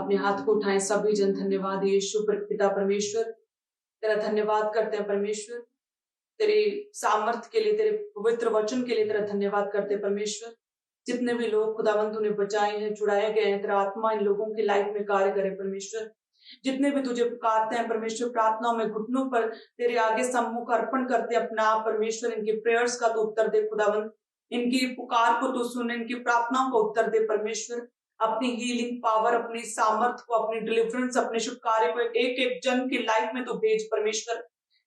अपने हाथ को उठाएं सभी जन। धन्यवाद यीशु पिता परमेश्वर, तेरा धन्यवाद करते हैं परमेश्वर, तेरे सामर्थ के लिए, तेरे पवित्र वचन के लिए तेरा धन्यवाद करते हैं परमेश्वर। जितने भी लोग खुदावंद तूने बचाए हैं, छुड़ाए गए हैं, तेरा आत्मा इन लोगों की लाइफ में कार्य करे परमेश्वर। जितने भी तुझे पुकारते हैं परमेश्वर, प्रार्थनाओं में घुटनों पर तेरे आगे सम्मुख अर्पण करते अपना आप परमेश्वर, इनकी प्रेयर्स का तो उत्तर दे खुदावंद, इनकी पुकार को तो सुन, इनकी प्रार्थनाओं को उत्तर दे परमेश्वर। अपनी हीलिंग पावर, अपनी सामर्थ को, अपनी डिलीवरेंस, अपने शुभ कार्य को एक एक जन की लाइफ में तो भेज परमेश्वर।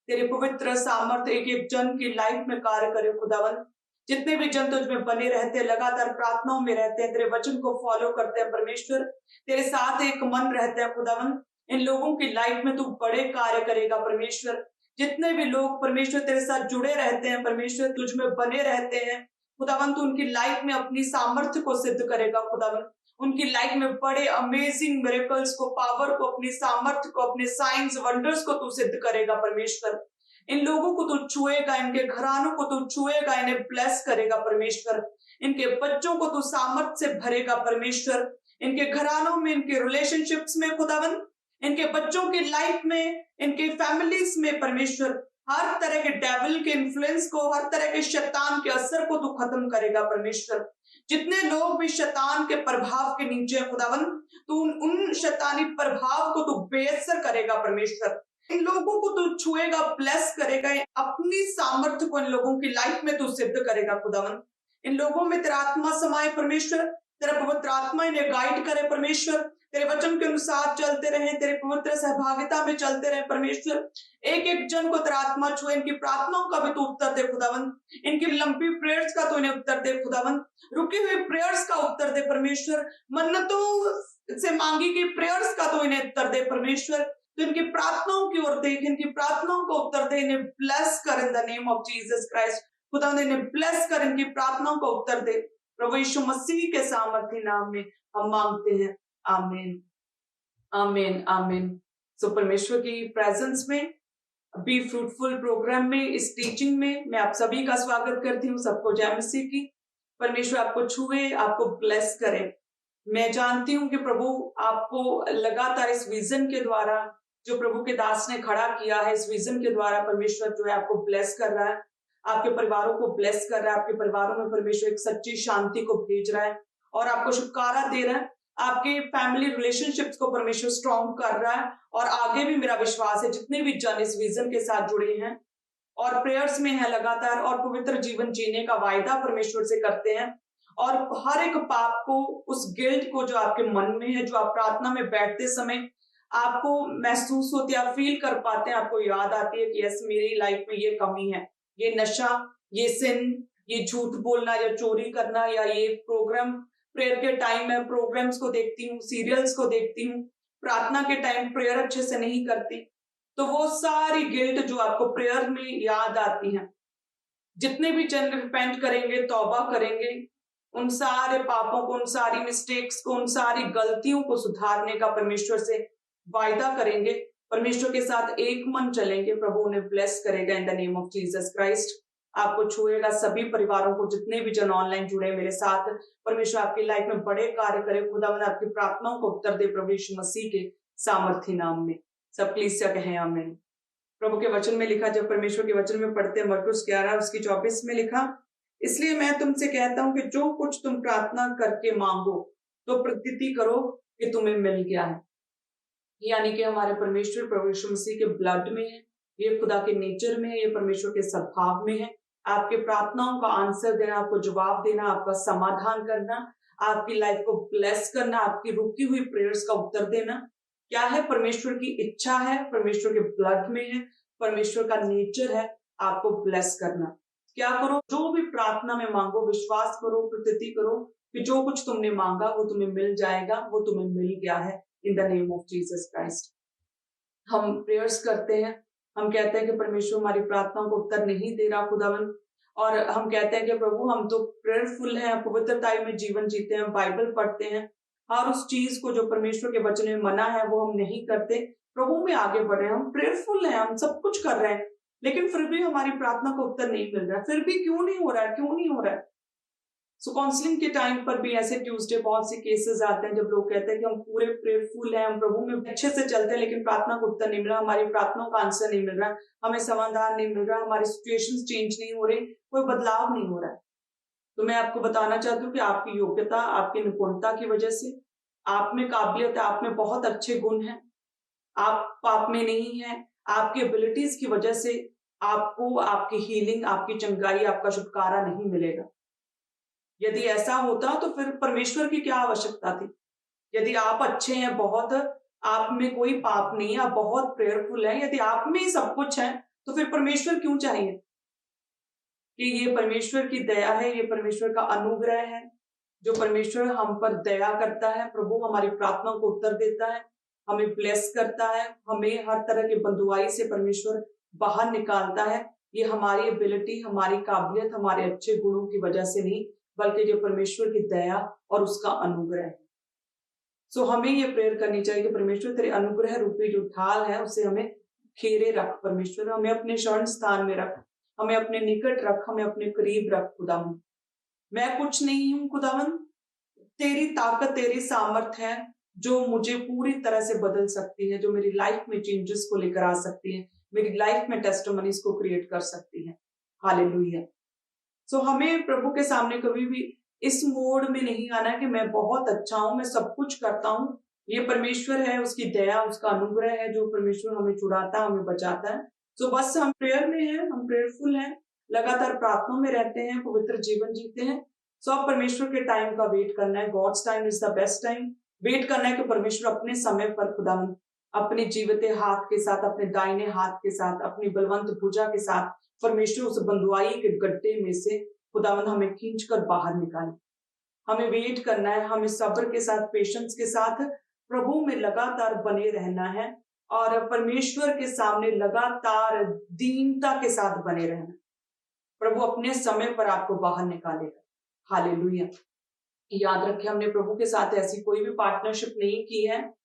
तेरे पवित्र सामर्थ एक एक जन की लाइफ में कार्य करे खुदावन। जितने भी जन तुझ में बने रहते हैं, लगातार प्रार्थनाओं में रहते हैं, तेरे वचन को फॉलो करते हैं परमेश्वर, तेरे साथ एक मन रहते हैं खुदावन, इन लोगों की लाइफ में तू बड़े कार्य करेगा परमेश्वर। जितने भी लोग परमेश्वर तेरे साथ जुड़े रहते हैं परमेश्वर, तुझ में बने रहते हैं खुदावन, तू उनकी लाइफ में अपनी सामर्थ्य को सिद्ध करेगा खुदावन। उनकी लाइफ में बड़े अमेजिंग मिरेकल्स को, पावर को, अपनी सामर्थ्य को, अपने साइंस वंडर्स को तू सिद्ध करेगा परमेश्वर। इन लोगों को तू छुएगा, इनके घरानों को तू छुएगा, इन्हें ब्लेस करेगा परमेश्वर। इनके बच्चों को तू सामर्थ्य से भरेगा परमेश्वर। इनके घरानों में, इनके रिलेशनशिप्स में खुदावन, इनके बच्चों की लाइफ में, इनके फैमिलीज में परमेश्वर, हर तरह के डेविल के इन्फ्लुएंस को, हर तरह के शैतान के असर को तू खत्म करेगा परमेश्वर। जितने लोग भी शैतान के प्रभाव के नीचे है खुदावन, तू उन शैतानी प्रभाव को तू बेअसर करेगा परमेश्वर। इन लोगों को तू छुएगा, ब्लेस करेगा, अपनी सामर्थ्य को इन लोगों की लाइफ में तू सिद्ध करेगा खुदावन। इन लोगों में तेरा आत्मा समाये परमेश्वर, तेरा पवित्र आत्मा इन्हें गाइड करे परमेश्वर, तेरे वचन के अनुसार चलते रहे, तेरे पवित्र सहभागिता में चलते रहे परमेश्वर। एक एक जन को तेरा आत्मा छुए, इनकी प्रार्थनाओं का भी तू उत्तर दे खुदावन, इनकी लंबी प्रेयर्स का तो इन्हें उत्तर दे खुदावन, रुकी हुई प्रेयर्स का उत्तर दे परमेश्वर, मन्नतों से मांगी गई प्रेयर्स का तो इन्हें उत्तर दे परमेश्वर। तो इनकी प्रार्थनाओं की ओर देख, इनकी प्रार्थनाओं को उत्तर दे, इन्हें ब्लेस कर इन the name of Jesus Christ. खुदा इन्हें ब्लेस कर, इनकी प्रार्थनाओं को उत्तर दे, प्रभु यीशु मसीह के सामर्थी नाम में हम मांगते हैं, आमीन आमीन आमीन। सो परमेश्वर की प्रेजेंस में, बी फ्रूटफुल प्रोग्राम में, इस टीचिंग में मैं आप सभी का स्वागत करती हूँ। सबको जय मसीह की। परमेश्वर आपको छुए, आपको ब्लेस करे। मैं जानती हूँ कि प्रभु आपको लगातार इस विजन के द्वारा, जो प्रभु के दास ने खड़ा किया है, इस विजन के द्वारा परमेश्वर जो है आपको ब्लेस कर रहा है, आपके परिवारों को ब्लेस कर रहा है, आपके परिवारों में परमेश्वर एक सच्ची शांति को भेज रहा है और आपको छुटकारा दे रहा है। आपके फैमिली रिलेशनशिप्स को परमेश्वर स्ट्रॉन्ग कर रहा है। और आगे भी मेरा विश्वास है, जितने भी जन इस विजन के साथ जुड़े हैं और प्रेयर्स में है लगातार और पवित्र जीवन जीने का वायदा परमेश्वर से करते हैं, और हर एक पाप को, उस गिल्ट को जो आपके मन में है, जो आप प्रार्थना में बैठते समय आपको महसूस होती है, आप फील कर पाते हैं, आपको याद आती है कि यस मेरी लाइफ में ये कमी है, ये नशा, ये सिन, ये झूठ बोलना या चोरी करना, या ये प्रोग्राम, प्रेयर के टाइम में प्रोग्राम्स को देखती हूँ, सीरियल्स को देखती हूँ, प्रार्थना के टाइम प्रेयर अच्छे से नहीं करती। तो वो सारी गिल्ट जो आपको प्रेयर में याद आती है, जितने भी जन रिपेंट करेंगे, तौबा करेंगे, उन सारे पापों को, उन सारी मिस्टेक्स को, उन सारी गलतियों को सुधारने का परमेश्वर से वायदा करेंगे, परमेश्वर के साथ एक मन चलेंगे, प्रभु उन्हें ब्लेस करेगा इन the name of Jesus Christ. आपको छुएगा, सभी परिवारों को, जितने भी जन ऑनलाइन जुड़े मेरे साथ, परमेश्वर आपकी लाइफ में बड़े कार्य करे, खुदावंद आपकी प्रार्थनाओं को उत्तर दे प्रभु यीशु मसीह के सामर्थी नाम में। सब प्लीज से कहें आमीन। प्रभु के वचन में लिखा, जब परमेश्वर के वचन में पढ़ते हैं, मरकुस 11 उसकी 24 में लिखा, इसलिए मैं तुमसे कहता हूं कि जो कुछ तुम प्रार्थना करके मांगो तो प्रतीति करो कि तुम्हें मिल गया है। यानी कि हमारे परमेश्वर प्रभु यीशु मसीह के ब्लड में है, ये खुदा के नेचर में है, ये परमेश्वर के स्वभाव में है। आपके प्रार्थनाओं का आंसर देना, आपको जवाब देना, आपका समाधान करना, आपकी लाइफ को ब्लेस करना, आपकी रुकी हुई प्रेयर्स का उत्तर देना, क्या है? परमेश्वर की इच्छा है, परमेश्वर के ब्लड में है, परमेश्वर का नेचर है आपको ब्लेस करना। क्या करो? जो भी प्रार्थना में मांगो, विश्वास करो, प्रतीति करो कि जो कुछ तुमने मांगा वो तुम्हें मिल जाएगा, वो तुम्हें मिल गया है इन the name of Jesus Christ. हम प्रेयर्स करते हैं, हम कहते हैं कि परमेश्वर हमारी प्रार्थनाओं को उत्तर नहीं दे रहा खुदावन, और हम कहते हैं कि प्रभु हम तो प्रेयरफुल हैं, पवित्रता में जीवन जीते हैं, बाइबल पढ़ते हैं, हर उस चीज को जो परमेश्वर के वचन में मना है वो हम नहीं करते, प्रभु में आगे बढ़ रहे हैं, हम प्रेयरफुल हैं, हम सब कुछ कर रहे हैं, लेकिन फिर भी हमारी प्रार्थना का उत्तर नहीं मिल रहा। फिर भी क्यों नहीं हो रहा है? क्यों नहीं हो रहा है? सो काउंसलिंग के टाइम पर भी ऐसे ट्यूसडे बहुत से केसेस आते हैं जब लोग कहते हैं कि हम पूरे प्रेयरफुल हैं, हम प्रभु में अच्छे से चलते हैं, लेकिन प्रार्थना का उत्तर नहीं मिल रहा, हमारी प्रार्थनाओं का आंसर नहीं मिल रहा, हमें समाधान नहीं मिल रहा, हमारी सिचुएशंस चेंज नहीं हो रही, कोई बदलाव नहीं हो रहा है। तो मैं आपको बताना चाहती हूँ कि आपकी योग्यता, आपकी निपुणता की वजह से, आप में काबिलियत है, आप में बहुत अच्छे गुण हैं, आप पाप में नहीं है, आपकी एबिलिटीज की वजह से आपको आपकी हीलिंग, आपकी चंगाई, आपका छुटकारा नहीं मिलेगा। यदि ऐसा होता तो फिर परमेश्वर की क्या आवश्यकता थी? यदि आप अच्छे हैं बहुत, आप में कोई पाप नहीं है, आप बहुत प्रेयरफुल हैं, यदि आप में ही सब कुछ है, तो फिर परमेश्वर क्यों चाहिए? कि ये परमेश्वर की दया है, ये परमेश्वर का अनुग्रह है, जो परमेश्वर हम पर दया करता है। प्रभु हमारी प्रार्थनाओं को उत्तर देता है, हमें ब्लेस करता है, हमें हर तरह की बंधुआई से परमेश्वर बाहर निकालता है। ये हमारी एबिलिटी, हमारी काबिलियत, हमारे अच्छे गुणों की वजह से नहीं, बल्कि जो परमेश्वर की दया और उसका अनुग्रह है। सो हमें ये प्रेयर करनी चाहिए कि परमेश्वर तेरे अनुग्रह रूपी जो ढाल है उसे हमें घेरे रख, परमेश्वर हमें अपने शरण स्थान में रख, हमें अपने निकट रख, हमें अपने करीब रख खुदावन। मैं कुछ नहीं हूं खुदावन, तेरी ताकत, तेरी सामर्थ है जो मुझे पूरी तरह से बदल सकती है, जो मेरी लाइफ में चेंजेस को लेकर आ सकती है, मेरी लाइफ में टेस्टिमनीज को क्रिएट कर सकती है। हालेलुया। सो हमें प्रभु के सामने कभी भी इस मोड में नहीं आना कि मैं बहुत अच्छा हूं, मैं सब कुछ करता हूं। ये परमेश्वर है, उसकी दया, उसका अनुग्रह है जो परमेश्वर हमें छुड़ाता है, हमें बचाता है। सो बस हम प्रेयर में हैं, हम प्रेयरफुल हैं, लगातार प्रार्थना में रहते हैं, पवित्र जीवन जीते हैं। सो अब परमेश्वर के टाइम का वेट करना है। God's time is the best time. Wait करना है कि परमेश्वर अपने समय पर खुदावंद अपने जीवते हाथ के साथ, अपने दाहिने हाथ के साथ, अपनी बलवंत भुजा के साथ परमेश्वर उस बंधुआई के गड्ढे में से खुदावंद हमें खींचकर बाहर निकाले। हमें वेट करना है, हमें सब्र के साथ, पेशेंस के साथ प्रभु में लगातार बने रहना है और परमेश्वर के सामने लगातार दीनता के साथ बने रहना। प्रभु अपने समय पर आपको बाहर निकालेगा। हालेलुया। याद रखें, हमने प्रभु के साथ ऐसी कोई भी पार्टनरशिप नहीं की है,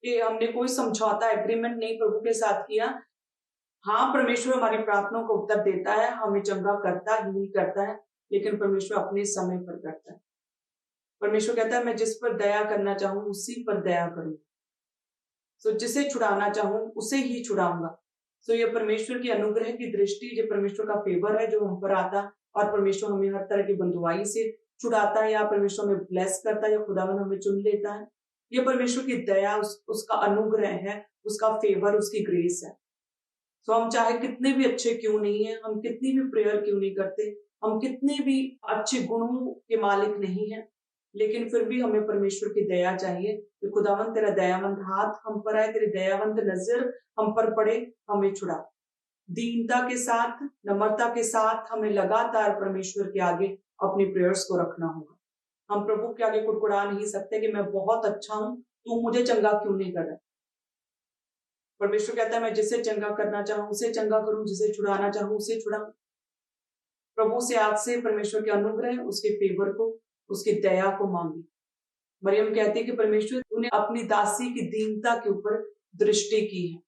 कि हमने कोई समझौता एग्रीमेंट नहीं प्रभु के साथ किया। हाँ, परमेश्वर हमारी प्रार्थनाओं को उत्तर देता है, हमें चंगा करता है, हील करता है, लेकिन परमेश्वर अपने समय पर करता है। परमेश्वर कहता है मैं जिस पर दया करना चाहूं उसी पर दया करूं। सो जिसे छुड़ाना चाहूं उसे ही छुड़ाऊंगा। सो ये परमेश्वर की अनुग्रह की दृष्टि, जो परमेश्वर का फेवर है जो हम पर आता, और परमेश्वर हमें हर तरह की बंधुआई से छुड़ाता है, या परमेश्वर हमें ब्लेस करता है, या खुदावन हमें चुन लेता है। ये परमेश्वर की दया, उसका अनुग्रह है, उसका फेवर, उसकी ग्रेस है। तो हम चाहे कितने भी अच्छे क्यों नहीं है, हम कितनी भी प्रेयर क्यों नहीं करते, हम कितने भी अच्छे गुणों के मालिक नहीं है, लेकिन फिर भी हमें परमेश्वर की दया चाहिए कि खुदावंद तेरा दयावंत हाथ हम पर आए, तेरी दयावंत नजर हम पर पड़े, हमें छुड़ा। दीनता के साथ, नम्रता के साथ हमें लगातार परमेश्वर के आगे अपनी प्रेयर्स को रखना होगा। हम प्रभु के आगे कुड़कुड़ा नहीं सकते कि मैं बहुत अच्छा हूं, तू मुझे चंगा क्यों नहीं कर रहा। परमेश्वर कहता है मैं जिसे चंगा करना चाहूं उसे चंगा करूं, जिसे छुड़ाना चाहूं उसे छुड़ाऊं। प्रभु से आज से परमेश्वर के अनुग्रह, उसके फेवर को, उसकी दया को मांगी। मरियम कहती है कि परमेश्वर तूने अपनी दासी की दीनता के ऊपर दृष्टि की है।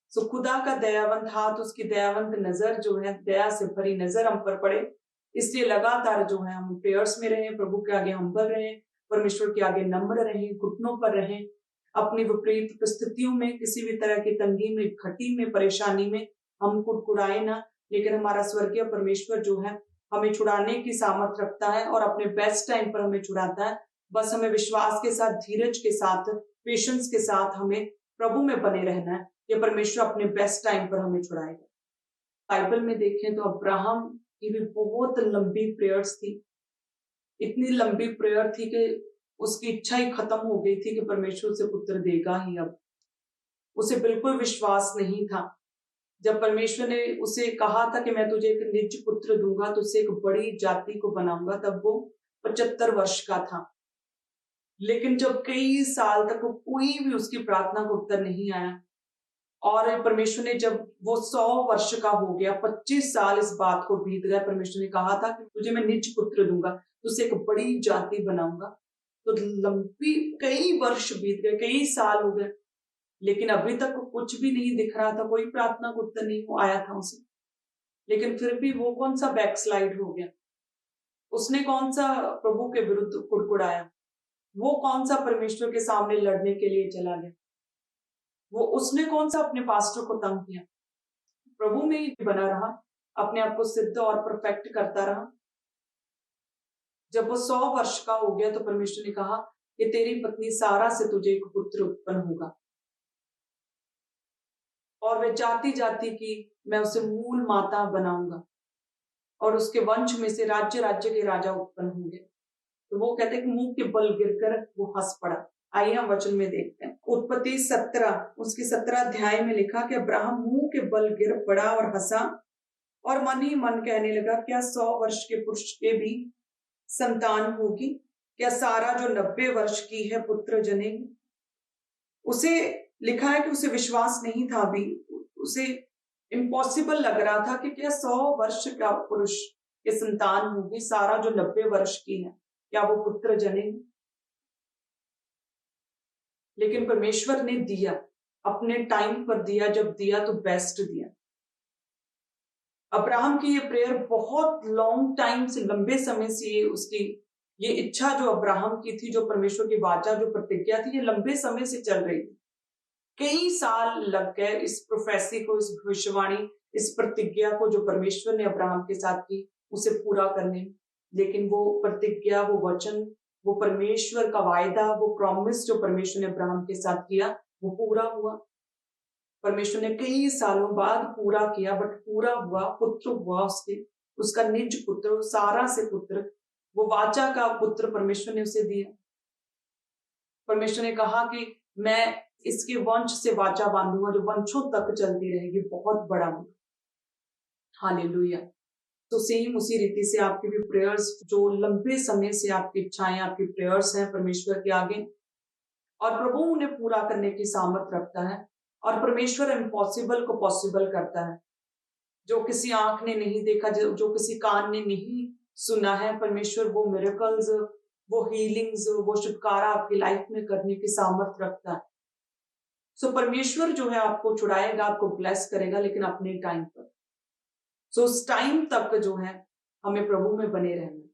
सो खुदा का दयावंत हाथ, उसकी दयावंत नजर जो है, दया से भरी नजर हम पर पड़े। इसलिए लगातार जो है हम प्रेयर्स में रहें, प्रभु के आगे हम्बल रहें, परमेश्वर के आगे नम्र रहें, घुटनों पर रहें। अपनी विपरीत परिस्थितियों में, किसी भी तरह की तंगी में, घटी में, परेशानी में हम कुड़कुड़ाए ना, लेकिन हमारा स्वर्गीय परमेश्वर जो है हमें छुड़ाने की सामर्थ रखता है और अपने बेस्ट टाइम पर हमें छुड़ाता है। बस हमें विश्वास के साथ, धीरज के साथ, पेशेंस के साथ हमें प्रभु में बने रहना है। ये परमेश्वर अपने बेस्ट टाइम पर हमें छुड़ाएगा। बाइबल में देखें तो अब्राहम की भी बहुत लंबी प्रेयर्स थी। इतनी लंबी प्रेयर थी कि उसकी इच्छा ही खत्म हो गई थी कि परमेश्वर उसे पुत्र देगा ही। अब उसे बिल्कुल विश्वास नहीं था। जब परमेश्वर ने उसे कहा था कि मैं तुझे एक निज पुत्र दूंगा, तुझसे एक बड़ी जाति को बनाऊंगा, तब वो 75 वर्ष का था। लेकिन जब कई साल तक कोई भी उसकी प्रार्थना का उत्तर नहीं आया, और परमेश्वर ने जब वो 100 वर्ष का हो गया, 25 साल इस बात को बीत गया, परमेश्वर ने कहा था कि तुझे मैं निज पुत्र दूंगा, तुझसे एक बड़ी जाति बनाऊंगा। तो लंबी कई वर्ष बीत गए, कई साल हो गए, लेकिन अभी तक कुछ भी नहीं दिख रहा था, कोई प्रार्थना का उत्तर नहीं आया था उसे। लेकिन फिर भी वो कौन सा बैकस्लाइड हो गया। उसने कौन सा प्रभु के विरुद्ध कुड़कुड़ाया, वो कौन सा परमेश्वर के सामने लड़ने के लिए चला गया, वो उसने कौन सा अपने पास्टर को तंग किया। प्रभु में ही बना रहा, अपने आप को सिद्ध और परफेक्ट करता रहा। जब वो 100 वर्ष का हो गया तो परमेश्वर ने कहा कि तेरी पत्नी सारा से तुझे एक पुत्र उत्पन्न होगा, और वे जाति जाति की मैं उसे मूल माता बनाऊंगा, और उसके वंश में से राज्य राज्य के राजा उत्पन्न होंगे। तो वो कहते हैं कि मुंह के बल गिरकर वो हंस पड़ा। आइए हम वचन में देखते हैं। उत्पत्ति 17 उसके 17 अध्याय में लिखा कि अब्राहम मुंह के बल गिर पड़ा और हंसा, और मन ही मन कहने लगा, क्या 100 वर्ष के पुरुष के भी संतान होगी? क्या सारा जो 90 वर्ष की है पुत्र जनेगी? उसे लिखा है कि उसे विश्वास नहीं था, अभी उसे इम्पॉसिबल लग रहा था कि क्या 100 वर्ष का पुरुष के संतान होगी, सारा जो 90 वर्ष की है, क्या वो पुत्र जनेगी? लेकिन परमेश्वर ने दिया, अपने टाइम पर दिया, जब दिया तो बेस्ट दिया। अब्राहम की ये प्रेयर बहुत लॉन्ग टाइम से, लंबे समय से ये इच्छा जो अब्राहम की थी, जो परमेश्वर की वाचा, जो प्रतिज्ञा थी, ये लंबे समय से चल रही थी। कई साल लग गए इस प्रोफेसी को, इस भविष्यवाणी, इस प्रतिज्ञा को जो परमेश्वर ने अब्राहम के साथ की, उसे पूरा करने। लेकिन वो प्रतिज्ञा, वो वचन, वो परमेश्वर का वायदा, वो प्रॉमिस जो परमेश्वर ने अब्राहम के साथ किया, वो पूरा हुआ। परमेश्वर ने कई सालों बाद पूरा किया, बट पूरा हुआ, पुत्र हुआ उसका निज पुत्र, सारा से पुत्र, वो वाचा का पुत्र परमेश्वर ने उसे दिया। परमेश्वर ने कहा कि मैं इसके वंश से वाचा बांधूंगा जो वंशों तक चलती रहेगी, बहुत बड़ा होगा। हालेलुया। तो सेम उसी रीति से आपकी भी प्रेयर्स, जो लंबे समय से आपकी इच्छाएं, आपकी प्रेयर्स हैं परमेश्वर के आगे, और प्रभु उन्हें पूरा करने की सामर्थ रखता है। और परमेश्वर इम्पॉसिबल को पॉसिबल करता है। जो किसी आंख ने नहीं देखा, जो किसी कान ने नहीं सुना है, परमेश्वर वो मिरेकल्स, वो हीलिंग्स, वो छुटकारा आपकी लाइफ में करने की सामर्थ रखता है। सो परमेश्वर जो है आपको छुड़ाएगा, आपको ब्लेस करेगा, लेकिन अपने टाइम पर। सो उस टाइम तक जो है हमें प्रभु में बने रहना है,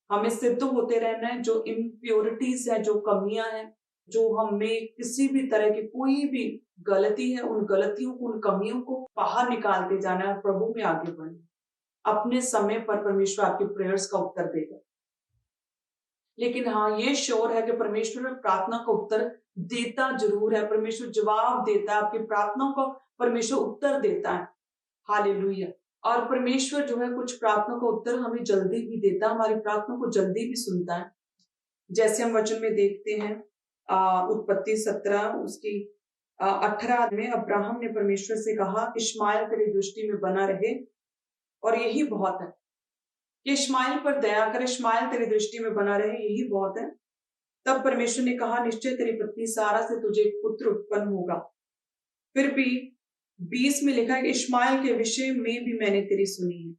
हमें सिद्ध होते रहना है। जो इम्प्योरिटीज है, जो कमियां हैं, जो हमें किसी भी तरह की कोई भी गलती है, उन गलतियों को, उन कमियों को बाहर निकालते जाना है, प्रभु में आगे बढ़ना। अपने समय पर परमेश्वर आपकी प्रेयर्स का उत्तर देगा। लेकिन हाँ, ये श्योर है कि परमेश्वर प्रार्थना का उत्तर देता जरूर है। परमेश्वर जवाब देता है, आपकी प्रार्थनाओं को परमेश्वर उत्तर देता है। हालेलुया। और परमेश्वर जो है कुछ प्रार्थना का उत्तर हमें जल्दी भी देता है, हमारी प्रार्थना को जल्दी भी सुनता है। जैसे हम वचन में देखते हैं, उत्पत्ति 17 उसकी 18 में अब्राहम ने परमेश्वर से कहा, इश्माइल तेरी दृष्टि में बना रहे, और यही बहुत है कि इश्माइल पर दया कर, इश्माइल तेरी दृष्टि में बना रहे, यही बहुत है। तब परमेश्वर ने कहा, निश्चय तेरी पत्नी सारा से तुझे एक पुत्र उत्पन्न होगा। फिर भी 20 में लिखा है कि इश्माइल के विषय में भी मैंने तेरी सुनी है।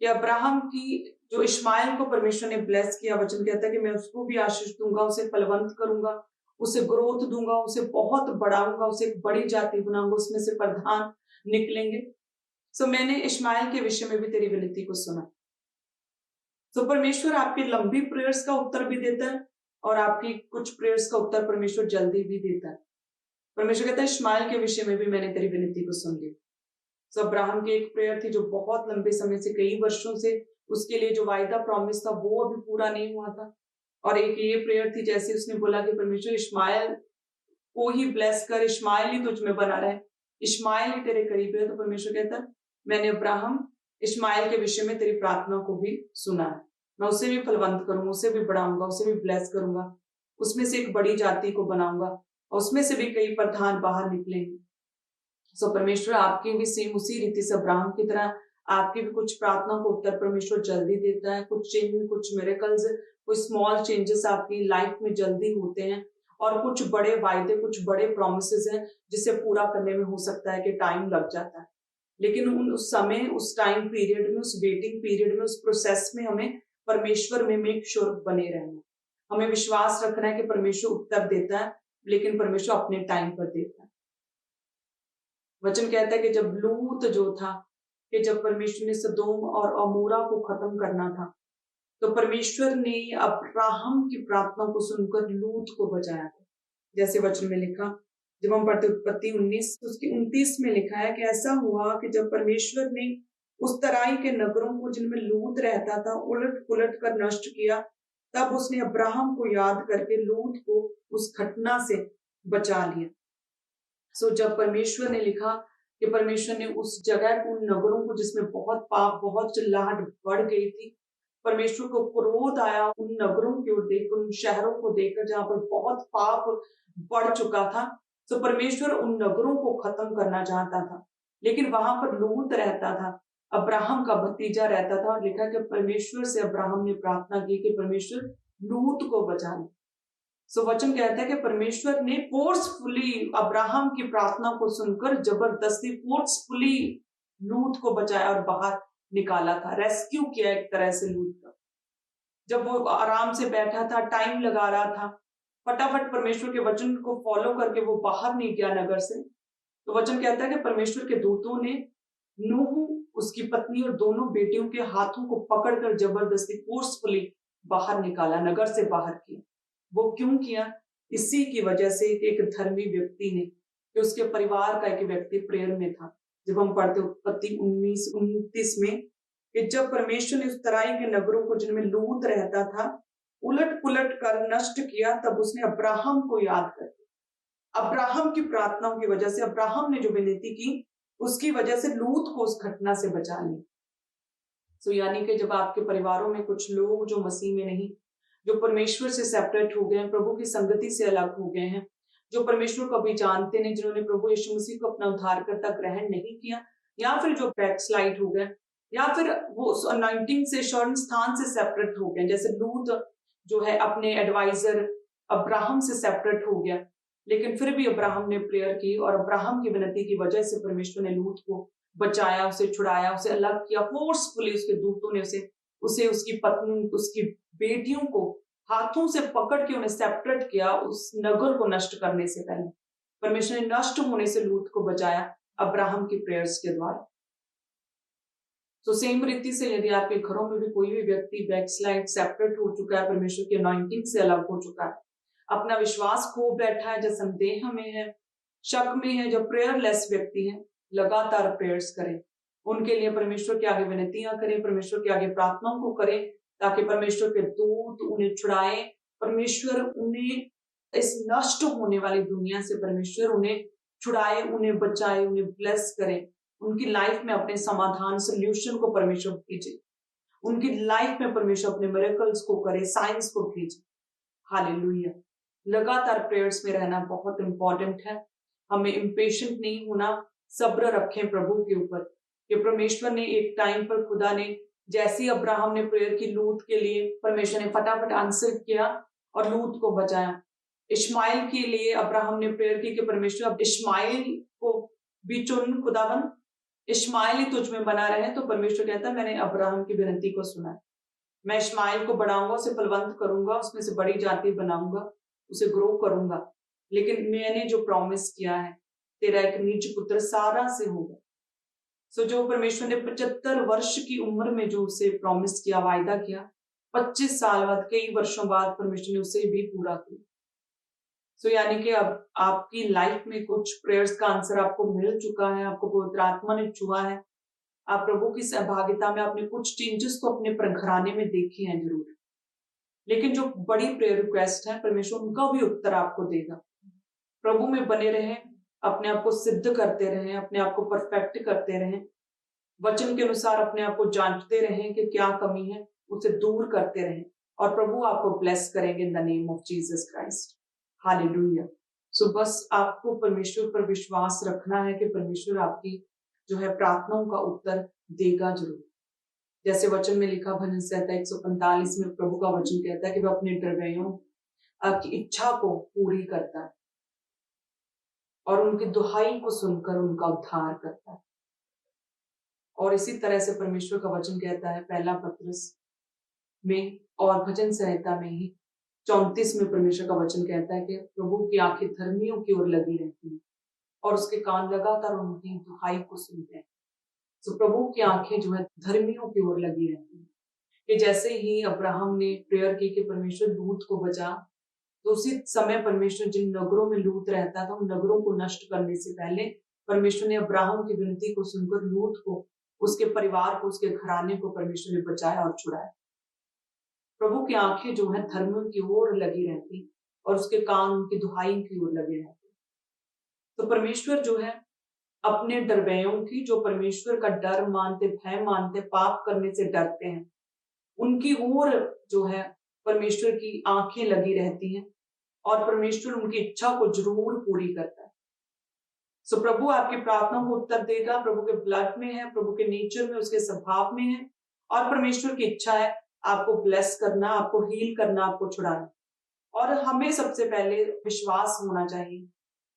कि अब्राहम की जो इश्माइल को परमेश्वर ने ब्लेस किया, वचन कहता है कि मैं उसको भी आशीष दूंगा, उसे फलवंत करूंगा, उसे ग्रोथ दूंगा, उसे बहुत बढ़ाऊंगा, उसे एक बड़ी जाति बनाऊंगा, उसमें से प्रधान निकलेंगे। सो मैंने इश्माइल के विषय में भी तेरी विनती को सुना। तो परमेश्वर आपकी लंबी प्रेयर्स का उत्तर भी देता है, और आपकी कुछ प्रेयर्स का उत्तर परमेश्वर जल्दी भी देता है। परमेश्वर कहता है, इश्माइल के विषय में भी मैंने तेरी विनती को सुन लिया। सो अब्राहम की एक प्रेयर थी जो बहुत लंबे समय से, कई वर्षों से उसके लिए जो वायदा प्रॉमिस था वो अभी पूरा नहीं हुआ था। और एक ये प्रेयर थी, जैसे उसने बोला कि परमेश्वर इश्माइल को ही ब्लेस कर, इश्माइल ही तुझ में बना रहे, इश्माइल ही तेरे करीब है। तो परमेश्वर कहता, मैंने अब्राहम इश्माइल के विषय में तेरी प्रार्थना को भी सुना है, मैं उसे भी फलवंत करूंगा, उसे भी बढ़ाऊंगा, उसे भी ब्लेस करूंगा, उसमें से एक बड़ी जाति को बनाऊंगा, और उसमें से भी कई प्रधान बाहर निकलेंगे। सो परमेश्वर आपकी भी सेम उसी रीति से अब्राहम की तरह आपकी भी कुछ प्रार्थना को उत्तर परमेश्वर जल्दी देता है। कुछ चेंज, कुछ मिरेकल्स, कुछ स्मॉल चेंजेस आपकी लाइफ में जल्दी होते हैं, और कुछ बड़े वायदे, कुछ बड़े प्रॉमिसेस हैं जिसे पूरा करने में हो सकता है कि टाइम लग जाता है। लेकिन उस समय, उस टाइम पीरियड में, उस वेटिंग पीरियड में, उस प्रोसेस में हमें परमेश्वर में मेक श्योर बने रहना। हमें विश्वास रखना है कि परमेश्वर उत्तर देता है, लेकिन परमेश्वर अपने टाइम पर देता है। वचन कहता है कि जब लूत जो था कि जब परमेश्वर ने सदोम और अमोरा को खत्म करना था, तो परमेश्वर ने अब्राहम की प्रार्थना को सुनकर लूत को बचाया था। जैसे वचन में लिखा, जब हम पढ़ते उत्पत्ति 19 उसकी 29 में लिखा है कि ऐसा हुआ कि जब परमेश्वर ने उस तराई के नगरों को जिनमें लूत रहता था उलट पुलट कर नष्ट किया, तब उसने अब्राहम को याद करके लूत को उस घटना से बचा लिया। सो जब परमेश्वर ने लिखा कि परमेश्वर ने उस जगह को, उन नगरों को जिसमें बहुत पाप, बहुत चिल्लाहट बढ़ गई थी, परमेश्वर को क्रोध आया उन नगरों की ओर देख, उन शहरों को देखकर जहां पर बहुत पाप बढ़ चुका था। तो परमेश्वर उन नगरों को खत्म करना चाहता था, लेकिन वहां पर लूत रहता था, अब्राहम का भतीजा रहता था, और लिखा कि परमेश्वर से अब्राहम ने प्रार्थना की कि परमेश्वर लूत को बचा ले। सो वचन कहता है कि परमेश्वर ने फोर्सफुली अब्राहम की प्रार्थना को सुनकर जबरदस्ती फोर्सफुली लूत को बचाया और बाहर निकाला था, रेस्क्यू किया एक तरह से लूत का। जब वो आराम से बैठा था, टाइम लगा रहा था, फटाफट परमेश्वर के वचन को फॉलो करके वो बाहर नहीं गया नगर से। तो वचन कहता है कि परमेश्वर के दूतों ने नूह, उसकी पत्नी और दोनों बेटियों के हाथों को पकड़कर जबरदस्ती फोर्सफुली बाहर निकाला, नगर से बाहर किया। वो क्यों किया? इसी की वजह से कि एक धर्मी व्यक्ति ने, कि उसके परिवार का एक व्यक्ति प्रेयर में था। जब हम पढ़ते उत्पत्ति 19-29 में कि जब परमेश्वर ने उस तराई के नगरों को जिनमें लूत रहता था उलट पुलट कर नष्ट किया, तब उसने अब्राहम को याद कर, अब्राहम की प्रार्थनाओं की वजह से, अब्राहम ने जो विनती की उसकी वजह से लूत को उस घटना से बचा लिया। सो यानी कि जब आपके परिवारों में कुछ लोग जो मसीह में नहीं, जो परमेश्वर से सेपरेट हो गए हैं, प्रभु की संगति से अलग हो गए हैं, जो परमेश्वर को अभी जानते नहीं, जिन्होंने प्रभु यीशु मसीह को अपना उद्धारकर्ता ग्रहण नहीं किया, या फिर जो बैकस्लाइड हो गए, या फिर वो उस अनॉइंटिंग से, शरण स्थान से सेपरेट हो गए, जैसे लूत जो है अपने एडवाइजर अब्राहम से सेपरेट हो गया, लेकिन फिर भी अब्राहम ने प्रेयर की और अब्राहम की विनती की वजह से परमेश्वर ने लूत को बचाया, उसे छुड़ाया, उसे अलग किया फोर्सफुली। उसके दूतों ने उसे उसकी पत्नी, उसकी बेटियों को हाथों से पकड़ के उन्हें सेपरेट किया उस नगर को नष्ट करने से पहले। परमेश्वर ने नष्ट होने से लूत को बचाया अब्राहम की प्रेयर्स के द्वारा। तो सेम रीति से यदि आपके घरों में भी कोई भी व्यक्ति बैकस्लाइड, सेपरेट हो चुका है, परमेश्वर की अनॉइंटिंग से अलग हो चुका है, अपना विश्वास खो बैठा है, जो संदेह में है, शक में है, जो प्रेयरलेस व्यक्ति है, लगातार प्रेयर्स करें, उनके लिए परमेश्वर के आगे विनतियां करें, परमेश्वर के आगे प्रार्थनाओं को करें, ताकि परमेश्वर के दूत उन्हें छुड़ाए, परमेश्वर उन्हें इस नष्ट होने वाली दुनिया से परमेश्वर उन्हें छुड़ाए, उन्हें बचाए, उन्हें ब्लेस करे, उनकी लाइफ में अपने समाधान, सोल्यूशन को परमेश्वर भेजे, उनकी लाइफ में परमेश्वर अपने मिरेकल्स को करे, साइंस को भेजे। हालेलुया। लगातार प्रेयर्स में रहना बहुत इंपॉर्टेंट है। हमें इम्पेशेंट नहीं होना, सब्र रखें प्रभु के ऊपर, कि परमेश्वर ने एक टाइम पर, खुदा ने जैसी अब्राहम ने प्रेयर की लूत के लिए, परमेश्वर ने फटाफट आंसर किया और लूत को बचाया। इश्माइल के लिए अब्राहम ने प्रेयर की कि परमेश्वर अब इश्माइल को भी चुन, खुदाबंद इश्माइल ही तुझ में बना रहे। तो परमेश्वर कहता है मैंने अब्राहम की विनती को सुना है, मैं इश्माइल को बढ़ाऊंगा, उसे फलवंत करूंगा, उसमें से बड़ी जाति बनाऊंगा, उसे ग्रो करूंगा, लेकिन मैंने जो प्रॉमिस किया है तेरा एक निज पुत्र सारा से होगा। सो जो परमेश्वर ने 75 वर्ष की उम्र में जो उसे प्रॉमिस किया, वायदा किया, 25 साल बाद, कई वर्षों बाद परमेश्वर ने उसे भी पूरा किया। सो यानी कि अब आपकी लाइफ में कुछ प्रेयर्स का आंसर आपको मिल चुका है, आपको पवित्र आत्मा ने छुआ है, आप प्रभु की सहभागिता में आपने कुछ चेंजेस तो अपने घराने में देखे हैं जरूर, लेकिन जो बड़ी प्रेयर रिक्वेस्ट है परमेश्वर उनका भी उत्तर आपको देगा। प्रभु में बने रहें, अपने आप को सिद्ध करते रहें, अपने आप को परफेक्ट करते रहें, वचन के अनुसार अपने आप को जांचते रहें कि क्या कमी है, उसे दूर करते रहें, और प्रभु आपको ब्लेस करेंगे in the name of Jesus Christ. Hallelujah. So बस आपको परमेश्वर पर विश्वास रखना है कि परमेश्वर आपकी जो है प्रार्थनाओं का उत्तर देगा जरूर। जैसे वचन में लिखा, भजन संहिता 145 में प्रभु का वचन कहता है कि वह अपने डरवैयों की इच्छा को पूरी करता है और उनकी दुहाई को सुनकर उनका उद्धार करता है। और इसी तरह से परमेश्वर का वचन कहता है पहला पत्रस में और भजन संहिता में ही 34 में परमेश्वर का वचन कहता है कि प्रभु की आंखें धर्मियों की ओर लगी रहती हैं और उसके कान लगातार उनकी दुहाई को सुनते हैं। तो प्रभु की आंखें जो है धर्मियों की ओर लगी रहती है कि जैसे ही अब्राहम ने प्रेयर की कि परमेश्वर लूत को बचा, तो उसी समय परमेश्वर जिन नगरों में लूत रहता था उन नगरों को नष्ट करने से पहले परमेश्वर ने अब्राहम की विनती को सुनकर लूत को, उसके परिवार को, उसके घराने को परमेश्वर ने बचाया और छुड़ाया। प्रभु की आंखें जो है धर्मियों की ओर लगी रहती और उसके कान उनकी दुहाई की ओर लगे रहते। तो परमेश्वर जो है अपने डरवैयों की, जो परमेश्वर का डर मानते, भय मानते, पाप करने से डरते हैं, उनकी ओर जो है परमेश्वर की आंखें लगी रहती हैं और परमेश्वर उनकी इच्छा को जरूर पूरी करता है। सो प्रभु आपकी प्रार्थना को उत्तर देगा, प्रभु के ब्लड में है, प्रभु के नेचर में, उसके स्वभाव में है और परमेश्वर की इच्छा है आपको ब्लेस करना, आपको हील करना, आपको छुड़ाना। और हमें सबसे पहले विश्वास होना चाहिए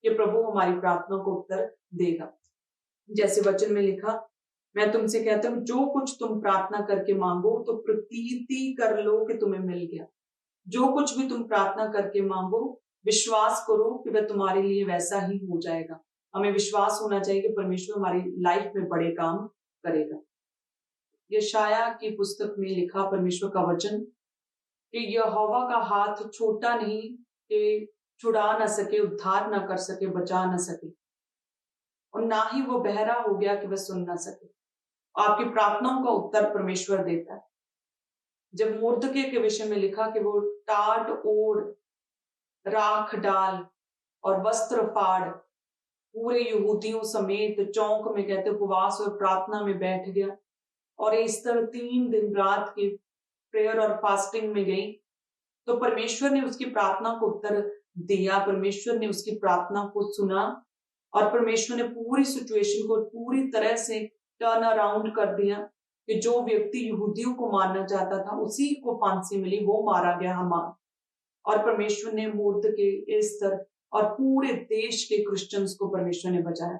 कि प्रभु हमारी प्रार्थना को उत्तर देगा। जैसे वचन में लिखा, मैं तुमसे कहता हूं जो कुछ तुम प्रार्थना करके मांगो तो प्रतीति कर लो कि तुम्हें मिल गया। जो कुछ भी तुम प्रार्थना करके मांगो विश्वास करो कि वह तुम्हारे लिए वैसा ही हो जाएगा। हमें विश्वास होना चाहिए कि परमेश्वर हमारी लाइफ में बड़े काम करेगा। यशाया की पुस्तक में लिखा परमेश्वर का वचन कि यहोवा का हाथ छोटा नहीं कि छुड़ा ना सके, उद्धार ना कर सके, बचा ना सके, और ना ही वो बहरा हो गया कि वह सुन ना सके। आपकी प्रार्थनाओं का उत्तर परमेश्वर देता है। जब मुर्दके के विषय में लिखा कि वो टाट ओढ़, राख डाल और वस्त्र फाड़ पूरे यहूदियों समेत चौक में कहते उपवास और प्रार्थना में बैठ गया और इस तरह 3 दिन रात की प्रेयर और फास्टिंग में गई, तो परमेश्वर ने उसकी प्रार्थना को उत्तर दिया। परमेश्वर ने उसकी प्रार्थना को सुना और परमेश्वर ने पूरी सिचुएशन को पूरी तरह से टर्न अराउंड कर दिया कि जो व्यक्ति यहूदियों को मारना चाहता था उसी को फांसी मिली, वो मारा गया हामान। और परमेश्वर ने मुर्दके, एस्तर और पूरे देश के क्रिश्चियंस को परमेश्वर ने बचाया।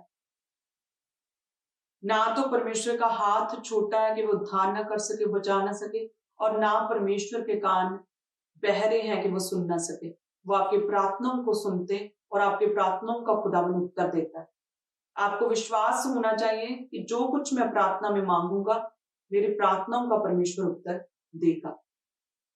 ना तो परमेश्वर का हाथ छोटा है कि वो उद्धार ना कर सके, बचा ना सके, और ना परमेश्वर के कान बहरे हैं कि वो सुन ना सके। वो आपकी प्रार्थनाओं को सुनते और आपकी प्रार्थनाओं का खुदावंद उत्तर देता है। आपको विश्वास होना चाहिए कि जो कुछ मैं प्रार्थना में मांगूंगा मेरी प्रार्थनाओं का परमेश्वर उत्तर देगा।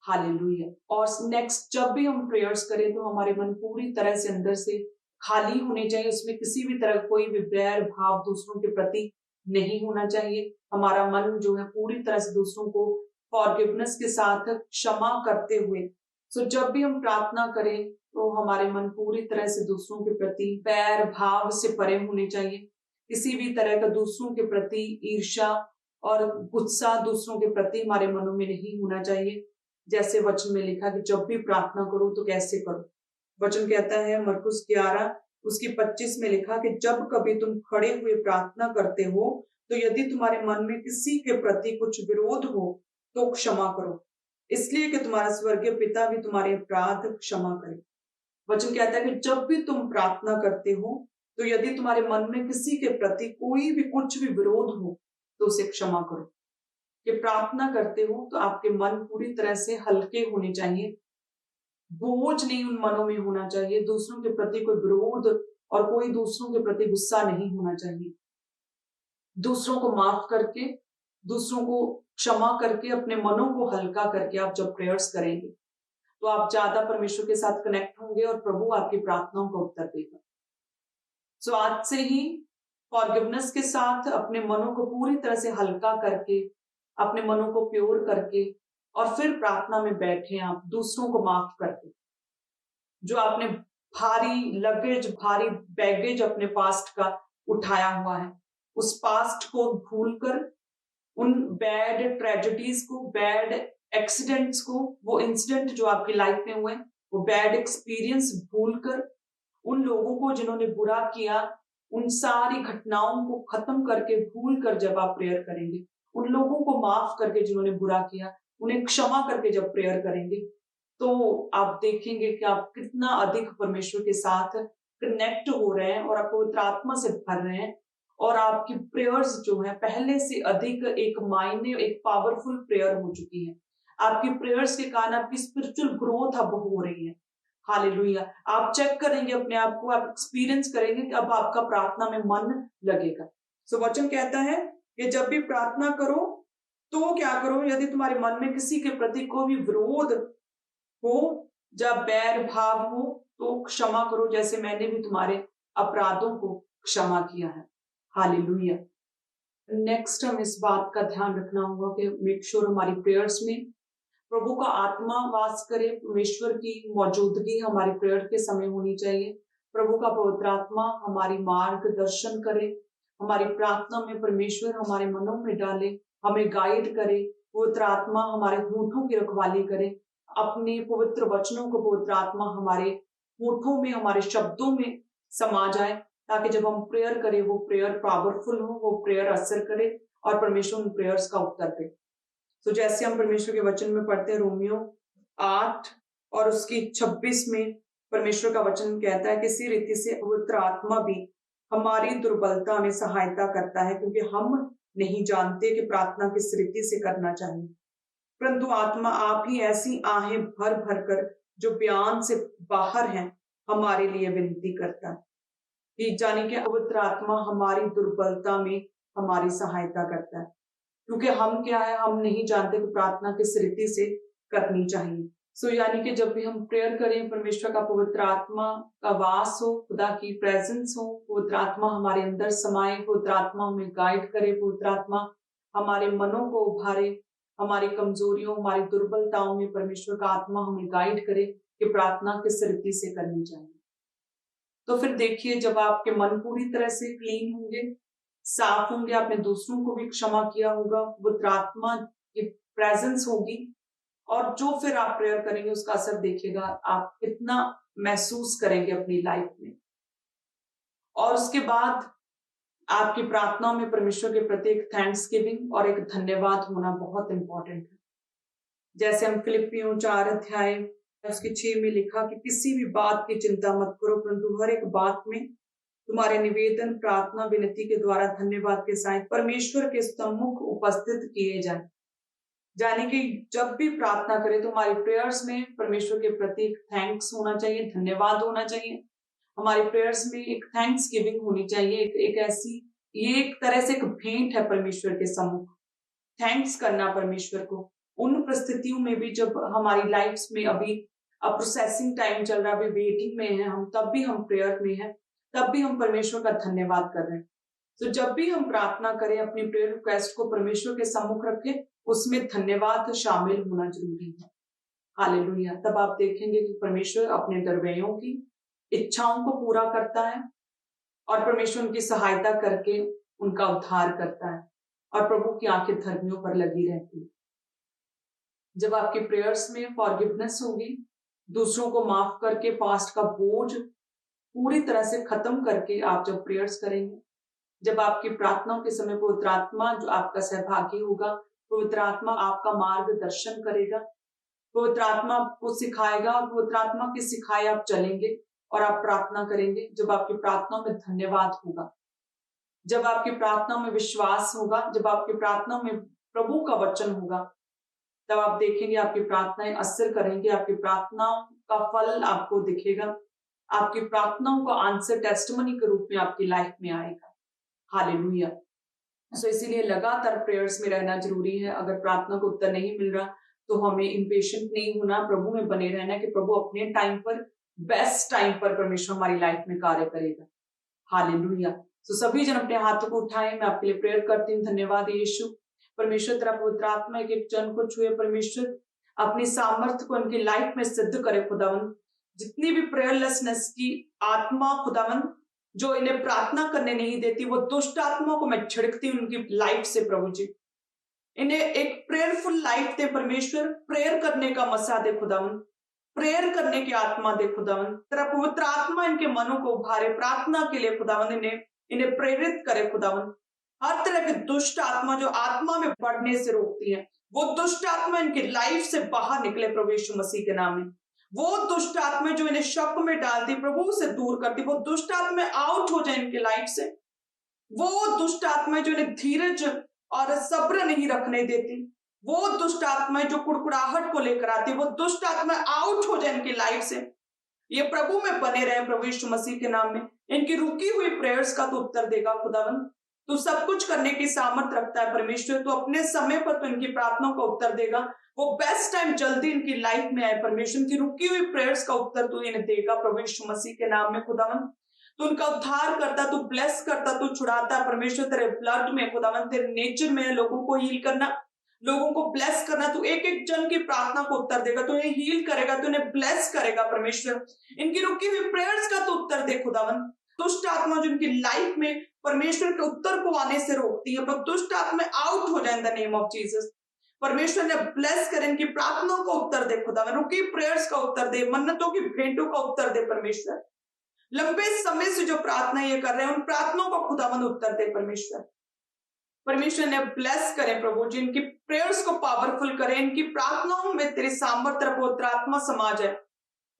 हालेलुया। और नेक्स्ट जब भी हम प्रेयर्स करें तो हमारे मन पूरी तरह से अंदर से खाली होने चाहिए, उसमें किसी भी तरह कोई भी बैर भाव दूसरों के प्रति नहीं होना चाहिए। हमारा मन जो है पूरी तरह से दूसरों को फॉरगिवनेस के साथ क्षमा करते हुए, सो जब भी हम प्रार्थना करें तो हमारे मन पूरी तरह से दूसरों के प्रति बैर भाव से परे होने चाहिए। किसी भी तरह का दूसरों के प्रति ईर्ष्या और गुस्सा दूसरों के प्रति हमारे मनों में नहीं होना चाहिए। जैसे वचन में लिखा कि जब भी प्रार्थना करो तो कैसे करो। वचन कहता है मरकुस 11 उसकी 25 में लिखा कि जब कभी तुम खड़े हुए प्रार्थना करते हो तो यदि तुम्हारे मन में किसी के प्रति कुछ विरोध हो तो क्षमा करो, इसलिए कि तुम्हारा स्वर्गीय पिता भी तुम्हारे अपराध क्षमा करे। वचन कहता है कि जब भी तुम प्रार्थना करते हो तो यदि तुम्हारे मन में किसी के प्रति कोई भी कुछ भी विरोध हो तो उसे क्षमा करो। कि प्रार्थना करते हो तो आपके मन पूरी तरह से हल्के होने चाहिए, बोझ नहीं उन मनों में होना चाहिए, दूसरों के प्रति कोई विरोध और कोई दूसरों के प्रति गुस्सा नहीं होना चाहिए। दूसरों को माफ करके, दूसरों को क्षमा करके, अपने मनों को हल्का करके आप जब प्रेयर्स करेंगे तो आप ज्यादा परमेश्वर के साथ कनेक्ट होंगे और प्रभु आपकी प्रार्थनाओं का उत्तर देगा। सो आज से ही फॉरगिवनेस के साथ अपने मनों को पूरी तरह से हल्का करके, अपने मनों को प्योर करके और फिर प्रार्थना में बैठे आप दूसरों को माफ करके। जो आपने भारी लगेज, भारी बैगेज अपने पास्ट का उठाया हुआ है, उस पास्ट को भूलकर, उन बैड ट्रेजेडीज को, बैड एक्सीडेंट्स को, वो इंसिडेंट जो आपकी लाइफ में हुए, वो बैड एक्सपीरियंस भूलकर, उन लोगों को जिन्होंने बुरा किया, उन सारी घटनाओं को खत्म करके भूल कर जब आप प्रेयर करेंगे, उन लोगों को माफ करके जिन्होंने बुरा किया, उन्हें क्षमा करके जब प्रेयर करेंगे, तो आप देखेंगे कि आप कितना अधिक परमेश्वर के साथ कनेक्ट हो रहे हैं और आप पवित्र आत्मा से भर रहे हैं और आपकी प्रेयर्स जो है पहले से अधिक एक मायने, एक पावरफुल प्रेयर हो चुकी है। आपकी प्रेयर्स के कारण आपकी स्पिरिचुअल ग्रोथ अब हो रही है। हालेलुया। आप चेक करेंगे अपने आप को, आप एक्सपीरियंस करेंगे कि अब आपका प्रार्थना में मन लगेगा। सो वचन कहता है कि जब भी प्रार्थना करो तो क्या करो, यदि तुम्हारे मन में किसी के प्रति कोई भी विरोध हो, जब बैर भाव हो, तो क्षमा करो जैसे मैंने भी तुम्हारे अपराधों को क्षमा किया है। हालेलुया। नेक्स्ट हम इस बात का ध्यान रखना होगा कि मेक श्योर हमारी प्रेयर्स में प्रभु का आत्मा वास करे, परमेश्वर की मौजूदगी हमारी प्रेयर के समय होनी चाहिए। प्रभु का पवित्र आत्मा हमारी मार्गदर्शन करे, हमारी प्रार्थना में परमेश्वर हमारे मनों में डाले, हमें गाइड करे। पवित्र आत्मा हमारे होठों की रखवाली करे, अपने पवित्र वचनों को पवित्र आत्मा हमारे होठों में, हमारे शब्दों में समा जाए, ताकि जब हम प्रेयर करें वो प्रेयर पावरफुल हो, वो प्रेयर असर करे और परमेश्वर उन प्रेयर्स का उत्तर दे। तो जैसे हम परमेश्वर के वचन में पढ़ते हैं, रोमियो 8 और उसकी 26 में परमेश्वर का वचन कहता है, किसी रीति से पवित्र आत्मा भी हमारी दुर्बलता में सहायता करता है, क्योंकि हम नहीं जानते कि प्रार्थना किस रीति से करना चाहिए, परंतु आत्मा आप ही ऐसी आहें भर भर कर जो बयान से बाहर हैं हमारे लिए विनती करता है। कि जाने कि पवित्र आत्मा हमारी दुर्बलता में हमारी सहायता करता है, क्योंकि हम क्या है, हम नहीं जानते कि प्रार्थना किस रीति से करनी चाहिए। सो यानी कि जब भी हम प्रेयर करें, परमेश्वर का पवित्र आत्मा का वास हो, खुदा की प्रेजेंस हो, पवित्र आत्मा हमारे अंदर समाये, पवित्र आत्मा हमें गाइड करे, पवित्र आत्मा हमारे मनों को उभारे, हमारी कमजोरियों, हमारी दुर्बलताओं में परमेश्वर का आत्मा हमें गाइड करे कि प्रार्थना किस रीति से करनी चाहिए। तो फिर देखिए, जब आपके मन पूरी तरह से क्लीन होंगे, साफ होंगे, आपने दूसरों को भी क्षमा किया होगा, पवित्र आत्मा की प्रेजेंस होगी, और जो फिर आप प्रेयर करेंगे उसका असर देखिएगा, आप कितना महसूस करेंगे अपनी लाइफ में। और उसके बाद आपकी प्रार्थनाओं में परमेश्वर के प्रति एक थैंक्स गिविंग और एक धन्यवाद होना बहुत इंपॉर्टेंट है। जैसे हम फिलिपियों 4 अध्याय उसके 6 में लिखा कि किसी भी बात की चिंता मत करो, परंतु हर एक बात में तुम्हारे निवेदन, प्रार्थना, विनती के द्वारा धन्यवाद के साथ परमेश्वर के सम्मुख उपस्थित किए जाए। यानी कि जब भी प्रार्थना करें तो हमारी प्रेयर्स में परमेश्वर के प्रति एक थैंक्स होना चाहिए, धन्यवाद होना चाहिए। हमारी प्रेयर्स में एक थैंक्स गिविंग होनी चाहिए, एक ऐसी, ये एक तरह से एक भेंट है परमेश्वर के सम्मुख, थैंक्स करना परमेश्वर को उन परिस्थितियों में भी जब हमारी लाइफ्स में अभी प्रोसेसिंग टाइम चल रहा है, अभी वेटिंग में है हम, तब भी हम प्रेयर में है, तब भी हम परमेश्वर का धन्यवाद कर रहे हैं। तो जब भी हम प्रार्थना करें, अपनी प्रेयर रिक्वेस्ट को परमेश्वर के सम्मुख रखें, उसमें धन्यवाद शामिल होना जरूरी है। हालेलुया। तब आप देखेंगे कि परमेश्वर अपने दरवेयों की इच्छाओं को पूरा करता है और परमेश्वर उनकी सहायता करके उनका उद्धार करता है, और प्रभु की आंखें धर्मियों पर लगी रहती है। जब आपकी प्रेयर्स में फॉरगिवनेस होगी, दूसरों को माफ करके पास्ट का बोझ पूरी तरह से खत्म करके आप जब प्रेयर्स करेंगे, जब आपकी प्रार्थनाओं के समय पवित्र आत्मा जो आपका सहभागी होगा, पवित्र आत्मा आपका मार्गदर्शन करेगा, पवित्र आत्मा आपको सिखाएगा, और पवित्र आत्मा के सिखाए आप चलेंगे और आप प्रार्थना करेंगे। जब आपकी प्रार्थनाओं में धन्यवाद होगा, जब आपकी प्रार्थनाओं में विश्वास होगा, जब आपकी प्रार्थनाओं में प्रभु का वचन होगा, तब आप देखेंगे आपकी प्रार्थनाएं असर करेंगे, आपकी प्रार्थनाओं का फल आपको दिखेगा, आपकी प्रार्थनाओं का आंसर टेस्टिमनी के रूप में आपकी लाइफ में आएगा। हालेलुया। सो इसीलिए लगातार प्रेयर्स में रहना जरूरी है। अगर प्रार्थना को उत्तर नहीं मिल रहा तो हमें इम्पेशेंट नहीं होना, प्रभु में बने रहना कि प्रभु अपने टाइम पर, बेस्ट टाइम पर परमेश्वर हमारी लाइफ में कार्य करेगा। हालेलुया। तो सभी जन अपने हाथों को उठाएं, मैं आपके लिए प्रेयर करती हूँ। धन्यवाद यीशु। परमेश्वर तेरा पवित्र आत्मा एक जन को छुए, परमेश्वर अपनी सामर्थ्य को उनकी लाइफ में सिद्ध करे खुदावन। जितनी भी प्रेयरलेसनेस की आत्मा खुदावन जो इन्हें प्रार्थना करने नहीं देती, वो दुष्ट आत्मा को मैं छिड़कती हूँ उनकी लाइफ से प्रभु जी। इन्हें एक प्रेयरफुल लाइफ दे परमेश्वर, प्रेयर करने का मसा दे खुदावन, प्रेयर करने की आत्मा दे खुदावन। तेरा पवित्र आत्मा इनके मनों को उभारे प्रार्थना के लिए खुदावन, इन्हें प्रेरित करे खुदावन। हर तरह की दुष्ट आत्मा जो आत्मा में बढ़ने से रोकती है, वो दुष्ट आत्मा इनकी लाइफ से बाहर निकले प्रभु यीशु मसीह के नाम में। वो दुष्ट आत्मा जो इन्हें शक में डालती, प्रभु से दूर करती, वो दुष्ट आत्मा आउट हो जाए इनकी लाइफ से। वो दुष्ट आत्मा जो इन्हें धीरज और सब्र नहीं रखने देती, वो दुष्ट आत्मा जो कुड़कुड़ाहट को लेकर आती, वो दुष्ट आत्मा आउट हो जाए इनकी लाइफ से। ये प्रभु में बने रहे प्रभु यीशु मसीह के नाम में। इनकी रुकी हुई प्रेयर्स का तो उत्तर देगा खुदावन। तू सब कुछ करने की सामर्थ्य रखता है परमेश्वर। तू अपने समय पर तो इनकी प्रार्थनाओं का उत्तर देगा। वो बेस्ट टाइम जल्दी इनकी लाइफ में आए परमेश्वर। की रुकी हुई प्रेयर्स का उत्तर तू इन्हें देगा प्रभु यीशु मसीह के नाम में खुदावन। तू उनका उद्धार करता, तू ब्लेस करता, तू छुड़ाता परमेश्वर। तेरे ब्लड में खुदावन, तेरे नेचर में लोगों को हील करना, लोगों को ब्लेस करना। तू एक एक जन की प्रार्थना को उत्तर देगा, तू इन्हें हील करेगा, तू इन्हें ब्लेस करेगा परमेश्वर। इनकी रुकी हुई प्रेयर्स का तू उत्तर दे खुदावन। दुष्ट आत्मा जो इनकी लाइफ में परमेश्वर के उत्तर को आने से रोकती है, पर दुष्ट आत्मा आउट हो जाए इन द नेम ऑफ जीसस। परमेश्वर ने ब्लेस करें, इनकी प्रार्थनाओं का उत्तर दे खुदावन, रुकी प्रेयर्स का उत्तर दे, मन्नतों की भेंटों का उत्तर दे परमेश्वर। लंबे समय से जो प्रार्थना ये कर रहे हैं उन प्रार्थनाओं का खुदावन उत्तर दे परमेश्वर। परमेश्वर ने ब्लेस करें प्रभु जी, इनकी प्रेयर्स को पावरफुल करें, इनकी प्रार्थनाओं में तेरी सामर्थ्य पवित्र आत्मा समा जाए,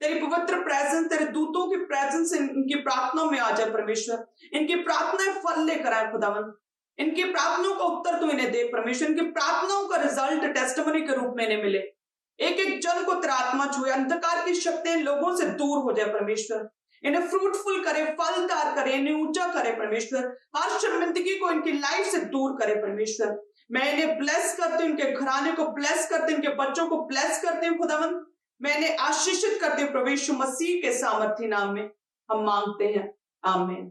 तेरी पवित्र प्रेजेंस, तेरे दूतों की प्रेजेंस इनकी प्रार्थनाओं में आ जाए परमेश्वर। इनकी प्रार्थनाएं फल लेकर आए खुदावन, इनकी प्रार्थनाओं का उत्तर तू इन्हें दे परमेश्वर। इनकी प्रार्थनाओं का रिजल्ट टेस्टिमनी के रूप में इन्हें मिले। एक एक जन को तेरा आत्मा छुए, अंधकार की शक्तियां लोगों से दूर हो जाए परमेश्वर। इन्हें फ्रूटफुल करे, फलदार करे, इन्हें ऊंचा करे परमेश्वर। हर शर्मिंदगी को इनकी लाइफ से दूर करे परमेश्वर। मैं इन्हें ब्लेस करती हूँ, इनके घराने को ब्लेस करती हूँ, इनके बच्चों को ब्लेस करती हूँ खुदावन। मैंने आशीषित करती हूँ प्रभु यीशु मसीह के सामर्थी नाम में हम मांगते हैं, आमीन।